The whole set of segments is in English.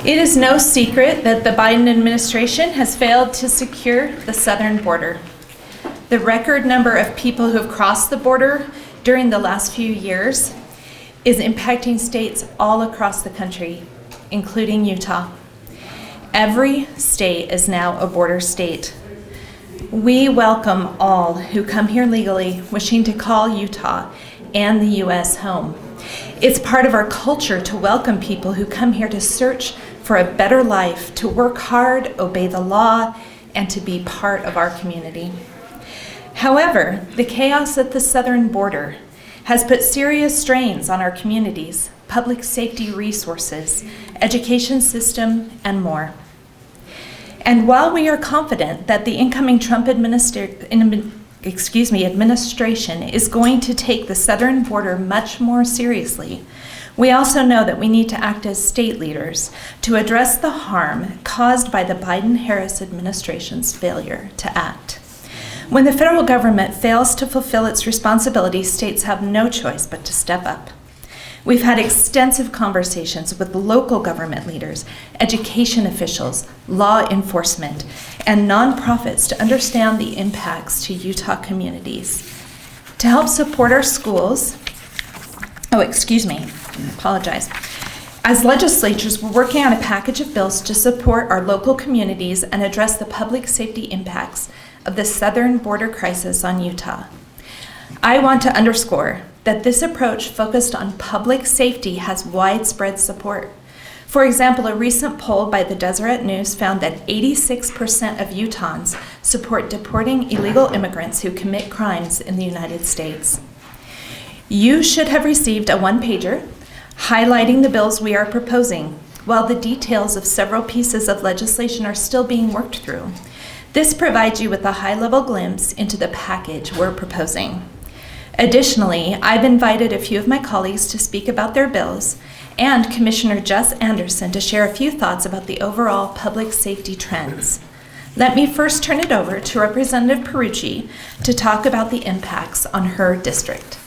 It is no secret that the Biden administration has failed to secure the southern border. The record number of people who have crossed the border during the last few years is impacting states all across the country, including Utah. Every state is now a border state. We welcome all who come here legally wishing to call Utah and the U.S. home. It's part of our culture to welcome people who come here to search for a better life, to work hard, obey the law, and to be part of our community. However, the chaos at the southern border has put serious strains on our communities, public safety resources, education system, and more. And while we are confident that the incoming Trump administration is going to take the southern border much more seriously, we also know that we need to act as state leaders to address the harm caused by the Biden-Harris administration's failure to act. When the federal government fails to fulfill its responsibilities, states have no choice but to step up. We've had extensive conversations with local government leaders, education officials, law enforcement, and nonprofits to understand the impacts to Utah communities. To help support our schools, As legislatures, we're working on a package of bills to support our local communities and address the public safety impacts of the southern border crisis on Utah. I want to underscore that this approach focused on public safety has widespread support. For example, a recent poll by the Deseret News found that 86% of Utahns support deporting illegal immigrants who commit crimes in the United States. You should have received a one-pager highlighting the bills we are proposing, while the details of several pieces of legislation are still being worked through. This provides you with a high-level glimpse into the package we're proposing. Additionally, I've invited a few of my colleagues to speak about their bills and Commissioner Jess Anderson to share a few thoughts about the overall public safety trends. Let me first turn it over to Representative Pierucci to talk about the impacts on her district.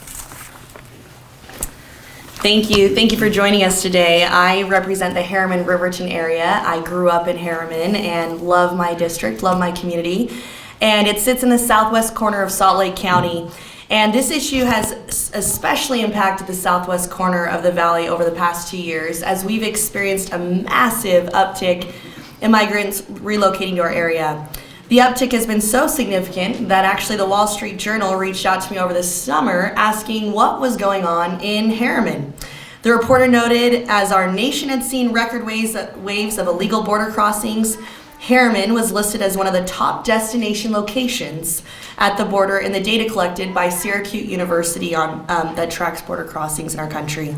Thank you. Thank you for joining us today. I represent the Harriman-Riverton area. I grew up in Harriman and love my district, love my community. And it sits in the southwest corner of Salt Lake County. And this issue has especially impacted the southwest corner of the valley over the past 2 years, as we've experienced a massive uptick in migrants relocating to our area. The uptick has been so significant that actually the Wall Street Journal reached out to me over the summer asking what was going on in Harriman. The reporter noted, as our nation had seen record waves of illegal border crossings, Harriman was listed as one of the top destination locations at the border in the data collected by Syracuse University on that tracks border crossings in our country.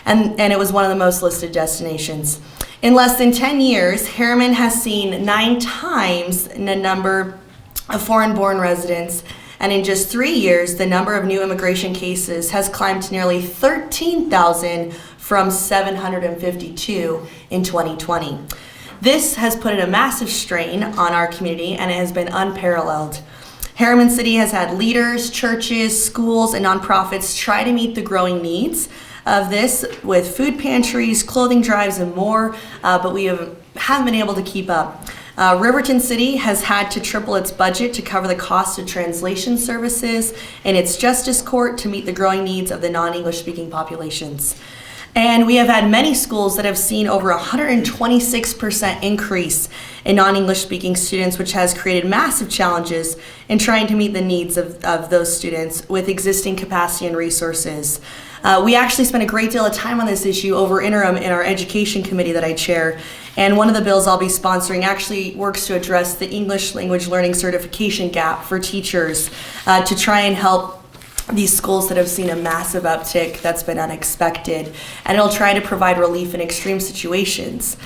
And it was one of the most listed destinations. In less than 10 years, Harriman has seen 9 times the number of foreign-born residents, and in just 3 years, the number of new immigration cases has climbed to nearly 13,000 from 752 in 2020. This has put a massive strain on our community, and it has been unparalleled. Harriman City has had leaders, churches, schools, and nonprofits try to meet the growing needs of this with food pantries, clothing drives, and more, but we haven't been able to keep up. Riverton City has had to triple its budget to cover the cost of translation services in its justice court to meet the growing needs of the non-English speaking populations. And we have had many schools that have seen over 126% increase in non-English speaking students, which has created massive challenges in trying to meet the needs of those students with existing capacity and resources. We actually spent a great deal of time on this issue over interim in our education committee that I chair. And one of the bills I'll be sponsoring actually works to address the English language learning certification gap for teachers to try and help these schools that have seen a massive uptick that's been unexpected. And it'll try to provide relief in extreme situations.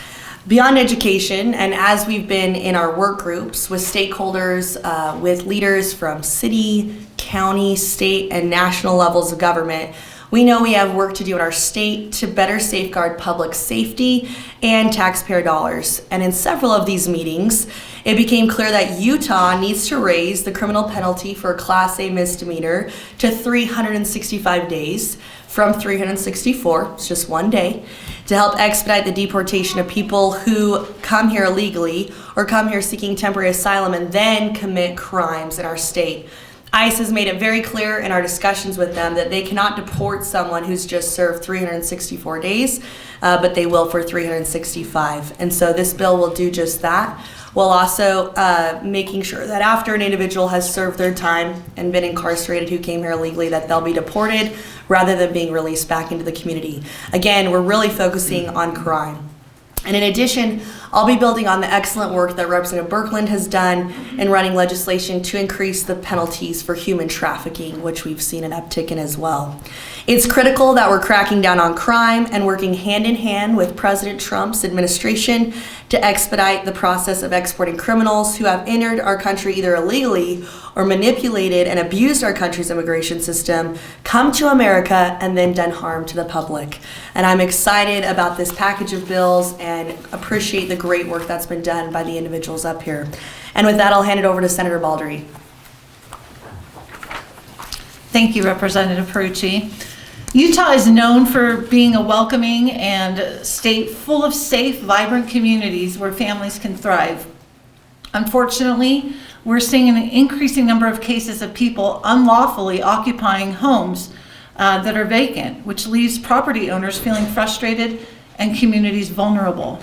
Beyond education, and as we've been in our work groups with stakeholders, with leaders from city, county, state, and national levels of government, we know we have work to do in our state to better safeguard public safety and taxpayer dollars. And in several of these meetings, it became clear that Utah needs to raise the criminal penalty for a Class A misdemeanor to 365 days from 364, it's just one day, to help expedite the deportation of people who come here illegally or come here seeking temporary asylum and then commit crimes in our state. ICE has made it very clear in our discussions with them that they cannot deport someone who's just served 364 days, but they will for 365. And so this bill will do just that, while also making sure that after an individual has served their time and been incarcerated who came here illegally, that they'll be deported rather than being released back into the community. Again, we're really focusing on crime. And in addition, I'll be building on the excellent work that Representative Birkeland has done in running legislation to increase the penalties for human trafficking, which we've seen an uptick in as well. It's critical that we're cracking down on crime and working hand in hand with President Trump's administration to expedite the process of exporting criminals who have entered our country either illegally or manipulated and abused our country's immigration system, come to America, and then done harm to the public. And I'm excited about this package of bills and appreciate the great work that's been done by the individuals up here. And with that, I'll hand it over to Senator Baldry. Thank you, Representative Perucci. Utah is known for being a welcoming and state full of safe, vibrant communities where families can thrive. Unfortunately, we're seeing an increasing number of cases of people unlawfully occupying homes that are vacant, which leaves property owners feeling frustrated and communities vulnerable.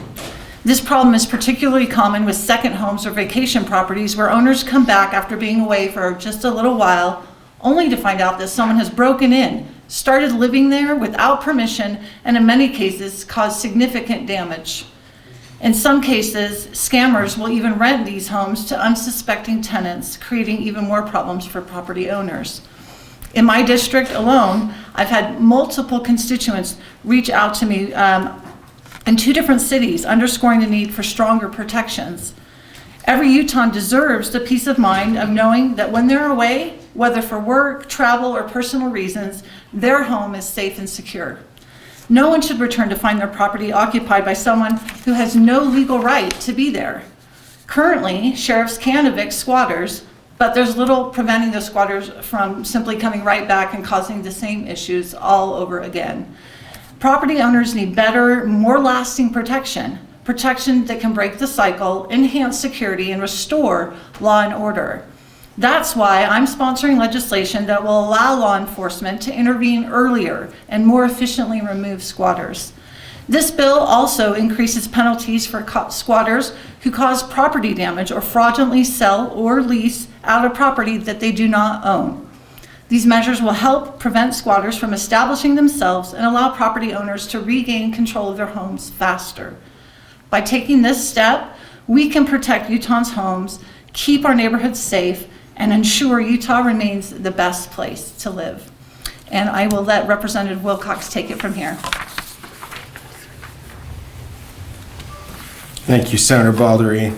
This problem is particularly common with second homes or vacation properties where owners come back after being away for just a little while, only to find out that someone has broken in, started living there without permission, and in many cases caused significant damage. In some cases, scammers will even rent these homes to unsuspecting tenants, creating even more problems for property owners. In my district alone, I've had multiple constituents reach out to me in 2 different cities, underscoring the need for stronger protections. Every Utahn deserves the peace of mind of knowing that when they're away, whether for work, travel, or personal reasons, their home is safe and secure. No one should return to find their property occupied by someone who has no legal right to be there. Currently, sheriffs can evict squatters, but there's little preventing the squatters from simply coming right back and causing the same issues all over again. Property owners need better, more lasting protection that can break the cycle, enhance security, and restore law and order. That's why I'm sponsoring legislation that will allow law enforcement to intervene earlier and more efficiently remove squatters. This bill also increases penalties for squatters who cause property damage or fraudulently sell or lease out a property that they do not own. These measures will help prevent squatters from establishing themselves and allow property owners to regain control of their homes faster. By taking this step, we can protect Utahns' homes, keep our neighborhoods safe, and ensure Utah remains the best place to live. And I will let Representative Wilcox take it from here. Thank you, Senator Baldry.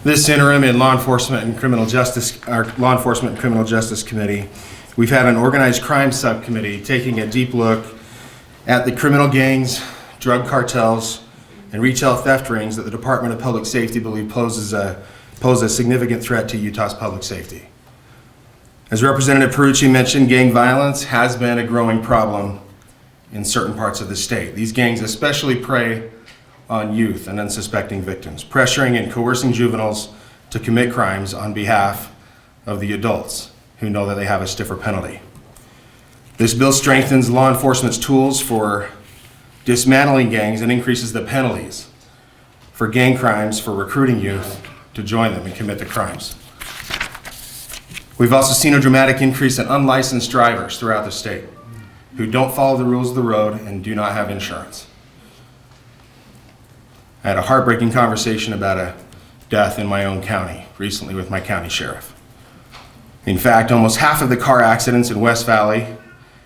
This interim in Law Enforcement and Criminal Justice, our Law Enforcement and Criminal Justice Committee, we've had an organized crime subcommittee taking a deep look at the criminal gangs, drug cartels, and retail theft rings that the Department of Public Safety believes pose a significant threat to Utah's public safety. As Representative Perucci mentioned, gang violence has been a growing problem in certain parts of the state. These gangs especially prey on youth and unsuspecting victims, pressuring and coercing juveniles to commit crimes on behalf of the adults who know that they have a stiffer penalty. This bill strengthens law enforcement's tools for dismantling gangs and increases the penalties for gang crimes for recruiting youth to join them and commit the crimes. We've also seen a dramatic increase in unlicensed drivers throughout the state who don't follow the rules of the road and do not have insurance. I had a heartbreaking conversation about a death in my own county recently with my county sheriff. In fact, almost half of the car accidents in West Valley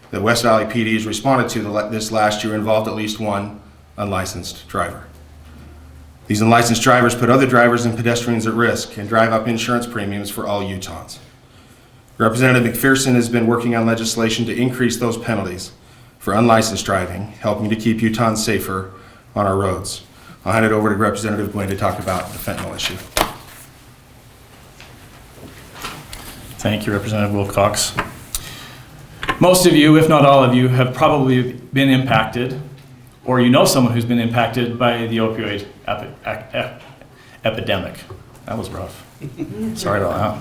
that West Valley PD has responded to this last year involved at least one unlicensed driver. These unlicensed drivers put other drivers and pedestrians at risk and drive up insurance premiums for all Utahns. Representative McPherson has been working on legislation to increase those penalties for unlicensed driving, helping to keep Utahns safer on our roads. I'll hand it over to Representative Gwynn to talk about the fentanyl issue. Thank you, Representative Wilcox. Most of you, if not all of you, have probably been impacted or you know someone who's been impacted by the opioid epidemic. That was rough. Sorry about that.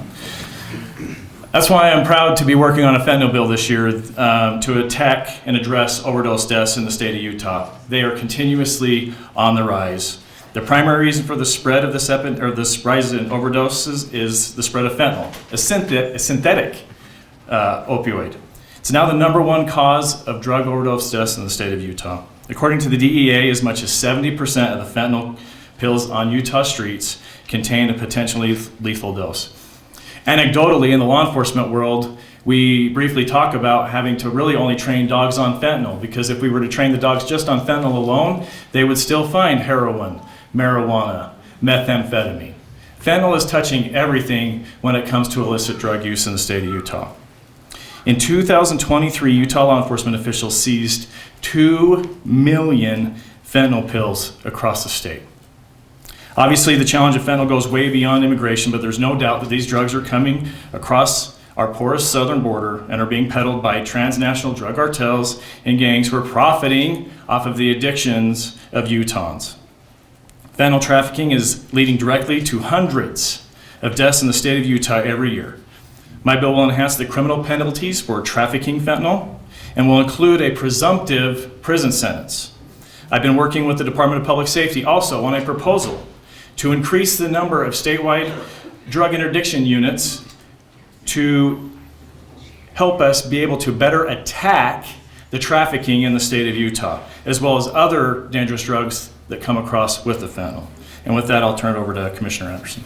That's why I'm proud to be working on a fentanyl bill this year to attack and address overdose deaths in the state of Utah. They are continuously on the rise. The primary reason for the spread of this rise in overdoses is the spread of fentanyl, a synthetic opioid. It's now the #1 cause of drug overdose deaths in the state of Utah. According to the DEA, as much as 70% of the fentanyl pills on Utah streets contain a potentially lethal dose. Anecdotally, in the law enforcement world, we briefly talk about having to really only train dogs on fentanyl, because if we were to train the dogs just on fentanyl alone, they would still find heroin, marijuana, methamphetamine. Fentanyl is touching everything when it comes to illicit drug use in the state of Utah. In 2023, Utah law enforcement officials seized 2 million fentanyl pills across the state. Obviously, the challenge of fentanyl goes way beyond immigration, but there's no doubt that these drugs are coming across our porous southern border and are being peddled by transnational drug cartels and gangs who are profiting off of the addictions of Utahns. Fentanyl trafficking is leading directly to hundreds of deaths in the state of Utah every year. My bill will enhance the criminal penalties for trafficking fentanyl and will include a presumptive prison sentence. I've been working with the Department of Public Safety also on a proposal to increase the number of statewide drug interdiction units to help us be able to better attack the trafficking in the state of Utah, as well as other dangerous drugs that come across with the fentanyl. And with that, I'll turn it over to Commissioner Anderson.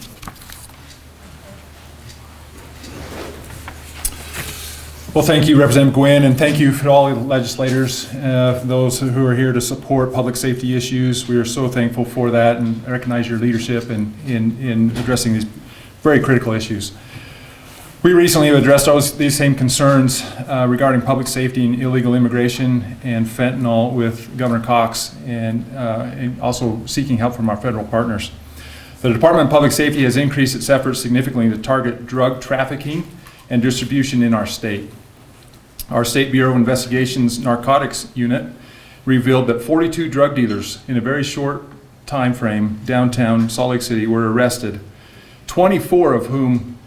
Well, thank you, Representative Gwynn, and thank you for all the legislators, those who are here to support public safety issues. We are so thankful for that and recognize your leadership in addressing these very critical issues. We recently have addressed these same concerns regarding public safety and illegal immigration and fentanyl with Governor Cox, and also seeking help from our federal partners. The Department of Public Safety has increased its efforts significantly to target drug trafficking and distribution in our state. Our State Bureau of Investigation's Narcotics Unit revealed that 42 drug dealers in a very short time frame downtown Salt Lake City were arrested, 24 of whom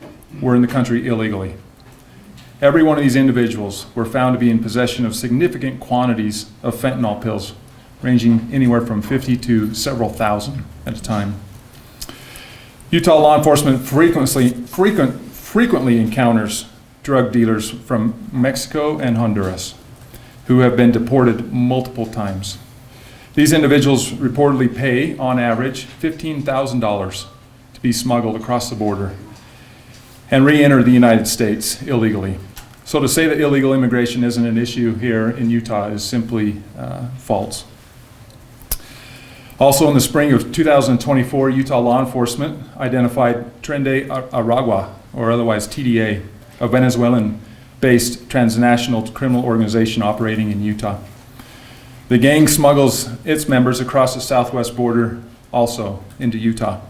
were in the country illegally. Every one of these individuals were found to be in possession of significant quantities of fentanyl pills, ranging anywhere from 50 to several thousand at a time. Utah law enforcement frequently encounters drug dealers from Mexico and Honduras who have been deported multiple times. These individuals reportedly pay, on average, $15,000 to be smuggled across the border and re-enter the United States illegally. So to say that illegal immigration isn't an issue here in Utah is simply false. Also in the spring of 2024, Utah law enforcement identified Tren de Aragua, or otherwise TDA, a Venezuelan-based transnational criminal organization operating in Utah. The gang smuggles its members across the southwest border also into Utah.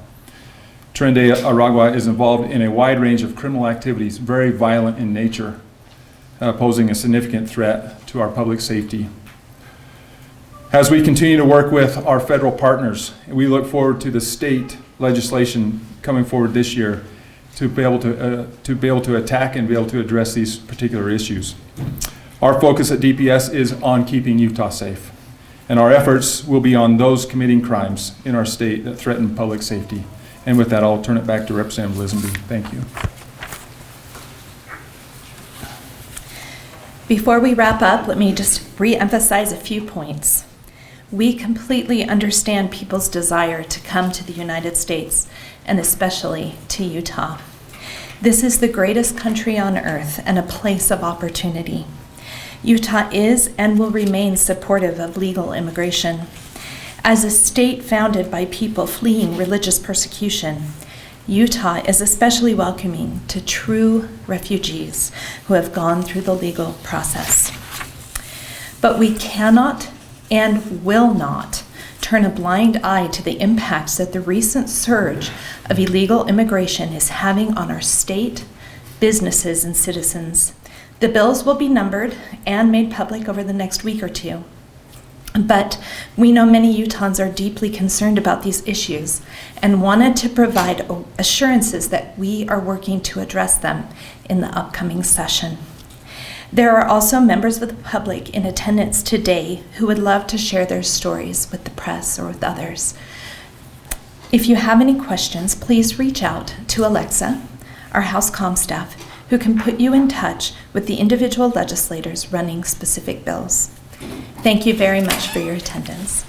Tren de Aragua is involved in a wide range of criminal activities, very violent in nature, posing a significant threat to our public safety. As we continue to work with our federal partners, we look forward to the state legislation coming forward this year to be able to attack and be able to address these particular issues. Our focus at DPS is on keeping Utah safe, and our efforts will be on those committing crimes in our state that threaten public safety. And with that, I'll turn it back to Representative Lisenby. Thank you. Before we wrap up, let me just re-emphasize a few points. We completely understand people's desire to come to the United States, and especially to Utah. This is the greatest country on earth and a place of opportunity. Utah is and will remain supportive of legal immigration. As a state founded by people fleeing religious persecution, Utah is especially welcoming to true refugees who have gone through the legal process. But we cannot and will not turn a blind eye to the impacts that the recent surge of illegal immigration is having on our state, businesses, and citizens. The bills will be numbered and made public over the next week or two. But we know many Utahns are deeply concerned about these issues and wanted to provide assurances that we are working to address them in the upcoming session. There are also members of the public in attendance today who would love to share their stories with the press or with others. If you have any questions, please reach out to Alexa, our House Comm staff, who can put you in touch with the individual legislators running specific bills. Thank you very much for your attendance.